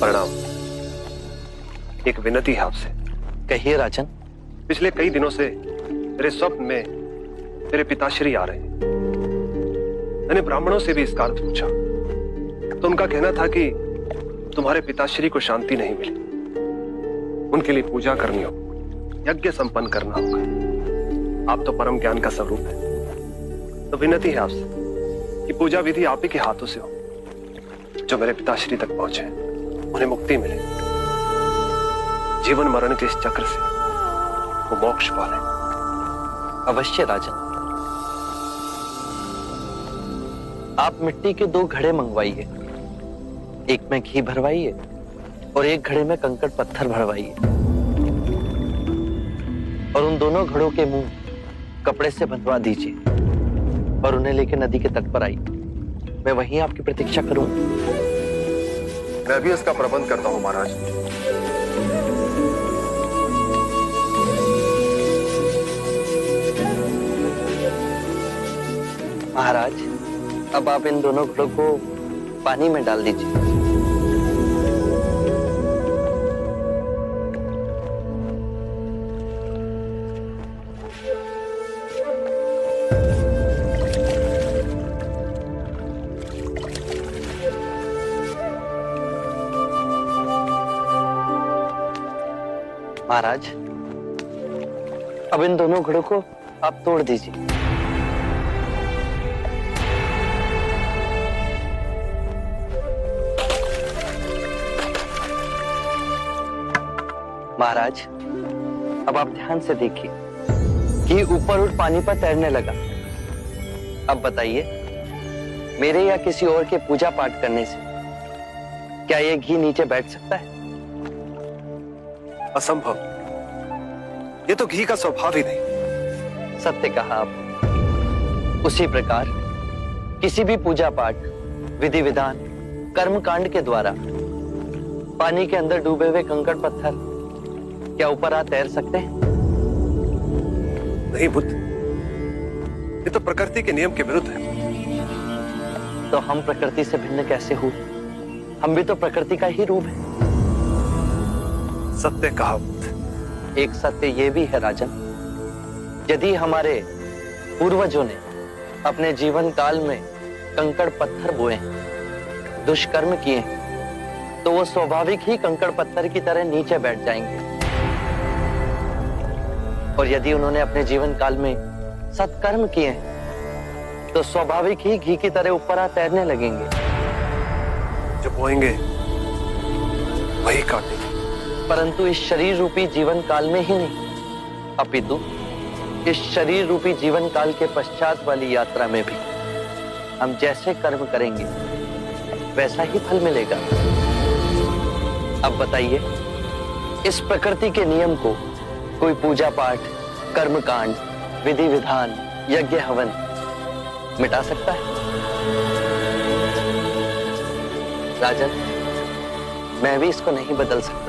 प्रणाम। एक विनती है आपसे। कहिए राजन। पिछले कई दिनों से मेरे स्वप्न में मेरे पिताश्री आ रहे हैं। मैंने ब्राह्मणों से भी इसका अर्थ पूछा तो उनका कहना था कि तुम्हारे पिताश्री को शांति नहीं मिली, उनके लिए पूजा करनी होगी, यज्ञ संपन्न करना होगा। आप तो परम ज्ञान का स्वरूप है, तो विनती है आपसे कि पूजा विधि आप ही के हाथों से हो, जो मेरे पिताश्री तक पहुंचे, उन्हें मुक्ति मिले, जीवन मरण के इस चक्र से वो मोक्ष पाले। अवश्य राजन। आप मिट्टी के 2 घड़े मंगवाइए, एक में घी भरवाइए और एक घड़े में कंकड़ पत्थर भरवाइए, और उन दोनों घड़ों के मुंह कपड़े से बंधवा दीजिए और उन्हें लेकर नदी के तट पर आइए। मैं वहीं आपकी प्रतीक्षा करूंगा। मैं भी इसका प्रबंध करता हूं महाराज। महाराज, अब आप इन दोनों घड़ों को पानी में डाल दीजिए। महाराज, अब इन दोनों घड़ों को आप तोड़ दीजिए। महाराज, अब आप ध्यान से देखिए कि ऊपर उठ पानी पर तैरने लगा। अब बताइए, मेरे या किसी और के पूजा पाठ करने से क्या यह घी नीचे बैठ सकता है? असंभव। ये तो घी का स्वभाव ही नहीं। सत्य कहा आप। उसी प्रकार किसी भी पूजा पाठ, विधि विधान, कर्म कांड के द्वारा पानी के अंदर डूबे हुए कंकड़ पत्थर क्या ऊपर आ तैर सकते हैं? नहीं बुद्ध, ये तो प्रकृति के नियम के विरुद्ध है। तो हम प्रकृति से भिन्न कैसे हुए? हम भी तो प्रकृति का ही रूप है। सत्य कहा बुद्ध। एक सत्य ये भी है राजन, यदि हमारे पूर्वजों ने अपने जीवन काल में कंकड़ पत्थर बोए, दुष्कर्म किए, तो वो स्वाभाविक ही कंकड़ पत्थर की तरह नीचे बैठ जाएंगे। और यदि उन्होंने अपने जीवन काल में सत्कर्म किए तो स्वाभाविक ही घी की तरह ऊपर आ तैरने लगेंगे। जो बोएंगे वही काटेंगे। परंतु इस शरीर रूपी जीवन काल में ही नहीं, अपितु इस शरीर रूपी जीवन काल के पश्चात वाली यात्रा में भी हम जैसे कर्म करेंगे वैसा ही फल मिलेगा। अब बताइए, इस प्रकृति के नियम को कोई पूजा पाठ, कर्म कांड, विधि विधान, यज्ञ हवन मिटा सकता है? राजन, मैं भी इसको नहीं बदल सकता।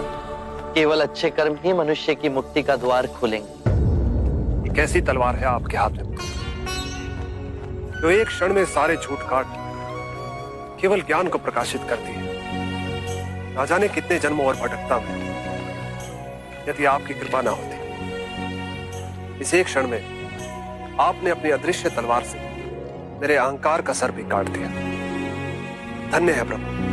केवल अच्छे कर्म ही मनुष्य की मुक्ति का द्वार खोलेंगे। एक ऐसी तलवार है आपके हाथ में जो एक क्षण में सारे झूठ काट केवल ज्ञान को प्रकाशित करती है। ना जाने कितने जन्मों और भटकता में यदि आपकी कृपा ना होती, इस एक क्षण में आपने अपनी अदृश्य तलवार से मेरे अहंकार का सर भी काट दिया। धन्य है प्रभु।